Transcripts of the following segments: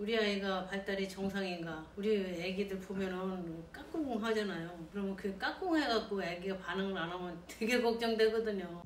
우리 아이가 발달이 정상인가? 우리 애기들 보면은 까꿍하잖아요. 그러면 그 까꿍해갖고 애기가 반응을 안 하면 되게 걱정되거든요.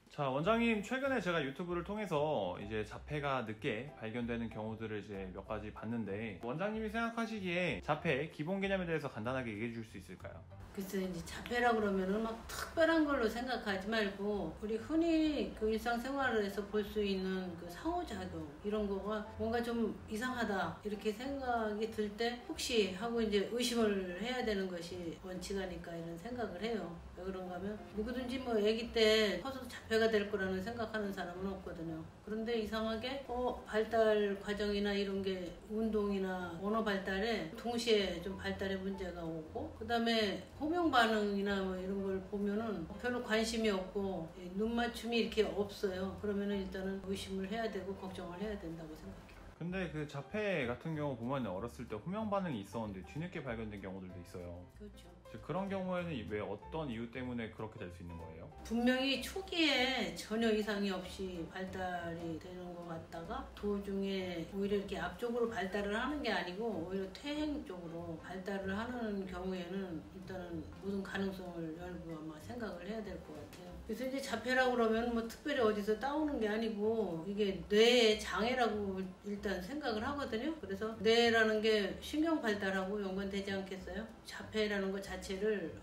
자, 원장님, 최근에 제가 유튜브를 통해서 이제 자폐가 늦게 발견되는 경우들을 이제 몇 가지 봤는데, 원장님이 생각하시기에 자폐 기본 개념에 대해서 간단하게 얘기해 줄 수 있을까요? 글쎄, 이제 자폐라 그러면은 막 특별한 걸로 생각하지 말고, 우리 흔히 그 일상생활에서 볼 수 있는 그 상호작용, 이런 거가 뭔가 좀 이상하다, 이렇게 생각이 들 때, 혹시 하고 이제 의심을 해야 되는 것이 원칙이니까 이런 생각을 해요. 왜 그런가 하면, 누구든지 뭐 아기 때 커서 자폐가 될 거라는 생각하는 사람은 없거든요. 그런데 이상하게 발달 과정이나 이런 게 운동이나 언어 발달에 동시에 좀 발달의 문제가 오고, 그 다음에 호명 반응이나 뭐 이런 걸 보면은 별로 관심이 없고 눈 맞춤이 이렇게 없어요. 그러면은 일단은 의심을 해야 되고 걱정을 해야 된다고 생각해요. 근데 그 자폐 같은 경우 보면 어렸을 때 호명 반응이 있었는데 뒤늦게 발견된 경우들도 있어요. 그렇죠. 그런 경우에는 왜 어떤 이유 때문에 그렇게 될 수 있는 거예요? 분명히 초기에 전혀 이상이 없이 발달이 되는 것 같다가 도중에 오히려 이렇게 앞쪽으로 발달을 하는 게 아니고 오히려 퇴행 쪽으로 발달을 하는 경우에는 일단은 모든 가능성을 열고 아마 생각을 해야 될 것 같아요. 그래서 이제 자폐라고 그러면 뭐 특별히 어디서 따오는 게 아니고 이게 뇌의 장애라고 일단 생각을 하거든요. 그래서 뇌라는 게 신경 발달하고 연관되지 않겠어요? 자폐라는 것 자체를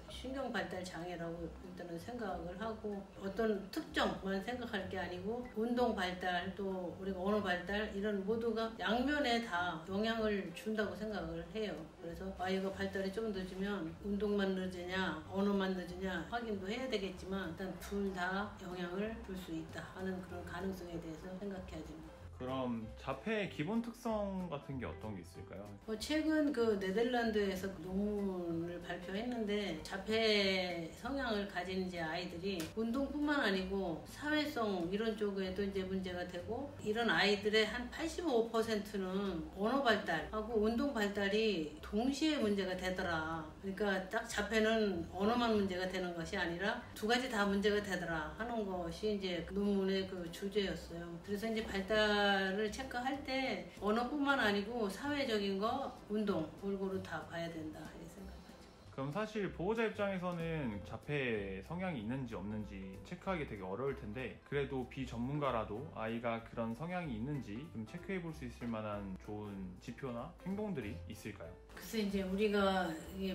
신경 발달 장애라고 일단은 생각을 하고 어떤 특정만 생각할 게 아니고 운동 발달 또 우리가 언어 발달 이런 모두가 양면에 다 영향을 준다고 생각을 해요. 그래서 아이가 발달이 좀 늦으면 운동만 늦으냐 언어만 늦으냐 확인도 해야 되겠지만 일단 둘 다 영향을 줄 수 있다 하는 그런 가능성에 대해서 생각해야 됩니다. 그럼 자폐의 기본 특성 같은 게 어떤 게 있을까요? 최근 그 네덜란드에서 논문을 발표했는데 자폐 성향을 가진 이제 아이들이 운동뿐만 아니고 사회성 이런 쪽에도 이제 문제가 되고 이런 아이들의 한 85%는 언어 발달하고 운동 발달이 동시에 문제가 되더라. 그러니까 딱 자폐는 언어만 문제가 되는 것이 아니라 두 가지 다 문제가 되더라 하는 것이 이제 논문의 그 주제였어요. 그래서 이제 발달을 체크할 때 언어뿐만 아니고 사회적인 거, 운동 골고루 다 봐야 된다 이 생각하죠. 그럼 사실 보호자 입장에서는 자폐 성향이 있는지 없는지 체크하기 되게 어려울 텐데 그래도 비전문가라도 아이가 그런 성향이 있는지 좀 체크해 볼 수 있을 만한 좋은 지표나 행동들이 있을까요? 글쎄 이제 우리가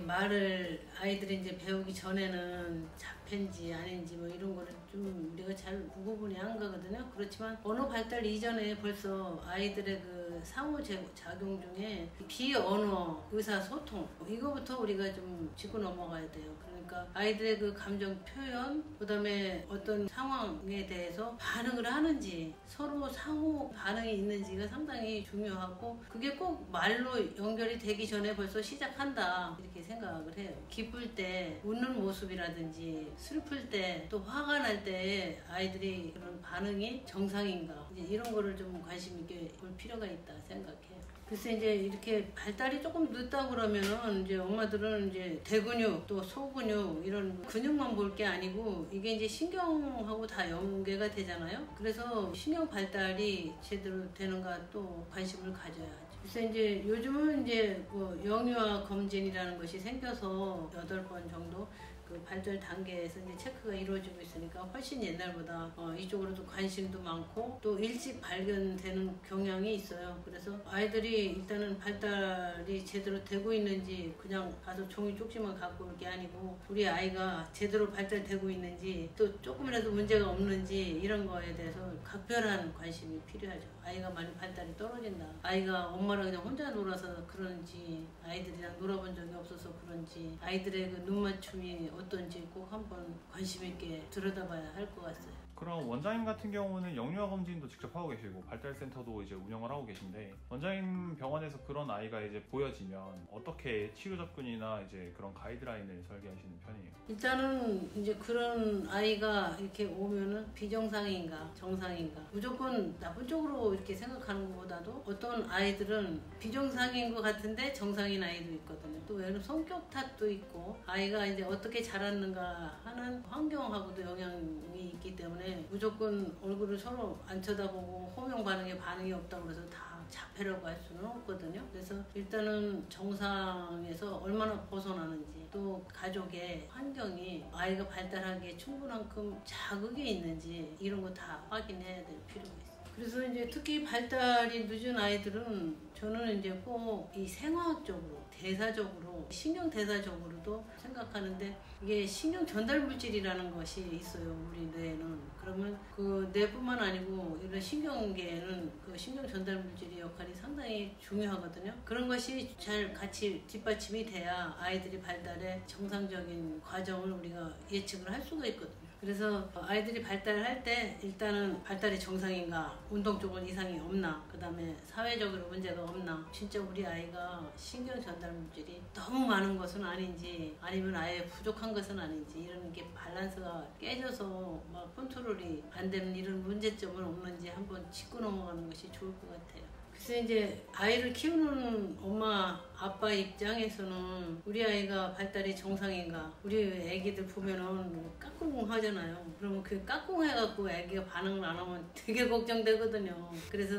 말을 아이들이 이제 배우기 전에는 자폐인지 아닌지 뭐 이런 거를 좀 우리가 잘 구분이 안 가거든요. 그렇지만 언어 발달 이전에 벌써 아이들의 그 상호작용 중에 비언어 의사소통 이거부터 우리가 좀 짚고 넘어가야 돼요. 그러니까 아이들의 그 감정 표현 그다음에 어떤 상황에 대해서 반응을 하는지 서로 상호 반응이 있는지가 상당히 중요하고 그게 꼭 말로 연결이 되기 전에 벌써 시작한다 이렇게 생각을 해요. 기쁠 때 웃는 모습이라든지 슬플 때 또 화가 날 때 아이들이 그런 반응이 정상인가 이제 이런 거를 좀 관심 있게 볼 필요가 있다 생각해요. 글쎄 이제 이렇게 발달이 조금 늦다 그러면은 이제 엄마들은 이제 대근육 또 소근육 이런 근육만 볼 게 아니고 이게 이제 신경하고 다 연계가 되잖아요. 그래서 신경 발달이 제대로 되는가 또 관심을 가져야 하죠. 그래서 이제 요즘은 이제 뭐 영유아 검진이라는 것이 생겨서 8번 정도 그 발달 단계에서 이제 체크가 이루어지고 있으니까 훨씬 옛날보다 이쪽으로도 관심도 많고 또 일찍 발견되는 경향이 있어요. 그래서 아이들이 일단은 발달이 제대로 되고 있는지 그냥 가서 종이 쪽지만 갖고 올 게 아니고 우리 아이가 제대로 발달되고 있는지 또 조금이라도 문제가 없는지 이런 거에 대해서 각별한 관심이 필요하죠. 아이가 많이 발달이 떨어진다. 아이가 엄마랑 그냥 혼자 놀아서 그런지 아이들이랑 놀아본 적이 없어서 그런지 아이들의 그 눈 맞춤이 어떤지 꼭 한번 관심 있게 들여다봐야 할 것 같아요. 그럼 원장님 같은 경우는 영유아 검진도 직접 하고 계시고 발달센터도 이제 운영을 하고 계신데 원장님 병원에서 그런 아이가 이제 보여지면 어떻게 치료 접근이나 이제 그런 가이드라인을 설계하시는 편이에요? 일단은 이제 그런 아이가 이렇게 오면은 비정상인가 정상인가 무조건 나쁜 쪽으로 이렇게 생각하는 것보다도 어떤 아이들은 비정상인 것 같은데 정상인 아이도 있거든요. 또 왜냐면 성격 탓도 있고 아이가 이제 어떻게 자랐는가 하는 환경하고도 영향이 있기 때문에 때문에 무조건 얼굴을 서로 안 쳐다보고 호명 반응에 반응이 없다고 해서 다 자폐라고 할 수는 없거든요. 그래서 일단은 정상에서 얼마나 벗어나는지, 또 가족의 환경이 아이가 발달하기에 충분한 만큼 자극이 있는지 이런 거 다 확인해야 될 필요가 있어요. 그래서 이제 특히 발달이 늦은 아이들은 저는 이제 꼭 이 생화학적으로, 대사적으로, 신경대사적으로도 생각하는데, 이게 신경 전달 물질이라는 것이 있어요, 우리 뇌에는. 그러면 그 뇌뿐만 아니고 이런 신경계에는 그 신경 전달 물질의 역할이 상당히 중요하거든요. 그런 것이 잘 같이 뒷받침이 돼야 아이들이 발달의 정상적인 과정을 우리가 예측을 할 수가 있거든요. 그래서 아이들이 발달할 때 일단은 발달이 정상인가, 운동 쪽은 이상이 없나, 그 다음에 사회적으로 문제가 없나, 진짜 우리 아이가 신경 전달 물질이 너무 많은 것은 아닌지, 아니면 아예 부족한 것은 아닌지, 이런 게 밸런스가 깨져서 막 컨트롤이 안 되는 이런 문제점은 없는지 한번 짚고 넘어가는 것이 좋을 것 같아요. 그래서 이제 아이를 키우는 엄마 아빠 입장에서는 우리 아이가 발달이 정상인가, 우리 애기들 보면은 까꿍하잖아요. 그러면 그 까꿍해갖고 애기가 반응을 안 하면 되게 걱정되거든요. 그래서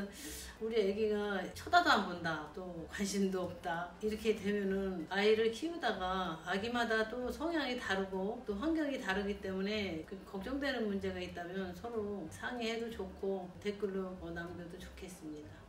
우리 애기가 쳐다도 안 본다, 또 관심도 없다, 이렇게 되면은 아이를 키우다가 아기마다 또 성향이 다르고 또 환경이 다르기 때문에 그 걱정되는 문제가 있다면 서로 상의해도 좋고 댓글로 남겨도 좋겠습니다.